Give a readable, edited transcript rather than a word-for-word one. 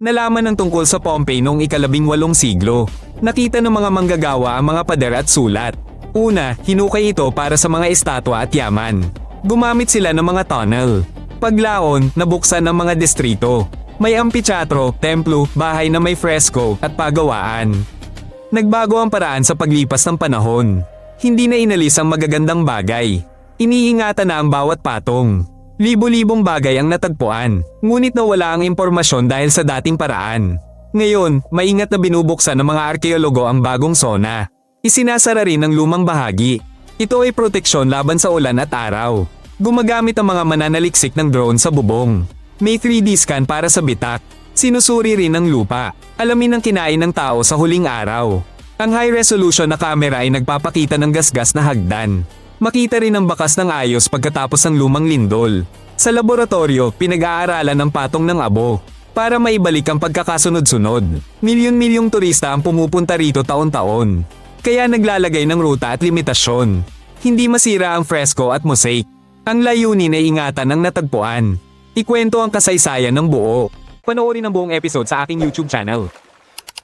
Nalaman ng tungkol sa Pompey noong ika-18 siglo. Nakita ng mga manggagawa ang mga pader at sulat. Una, hinukay ito para sa mga estatwa at yaman. Gumamit sila ng mga tunnel. Paglaon, nabuksan ng mga distrito. May amphitheatro, templo, bahay na may fresko, at pagawaan. Nagbago ang paraan sa paglipas ng panahon. Hindi na inalis ang magagandang bagay. Iniingatan na ang bawat patong. Libo-libong bagay ang natagpuan, ngunit nawala ang impormasyon dahil sa dating paraan. Ngayon, maingat na binubuksan ng mga arkeologo ang bagong zona. Isinasara rin ang lumang bahagi. Ito ay proteksyon laban sa ulan at araw. Gumagamit ang mga mananaliksik ng drone sa bubong. May 3D scan para sa bitak. Sinusuri rin ang lupa. Alamin ang kinain ng tao sa huling araw. Ang high-resolution na camera ay nagpapakita ng gasgas na hagdan. Makita rin ang bakas ng ayos pagkatapos ng lumang lindol. Sa laboratorio, pinag-aaralan ang patong ng abo. Para maibalik ang pagkakasunod-sunod. Milyon-milyong turista ang pumupunta rito taon-taon. Kaya naglalagay ng ruta at limitasyon. Hindi masira ang fresko at mosaic. Ang layunin ay ingatan ang natagpuan. Ikwento ang kasaysayan ng buo. Panoorin ang buong episode sa aking YouTube channel.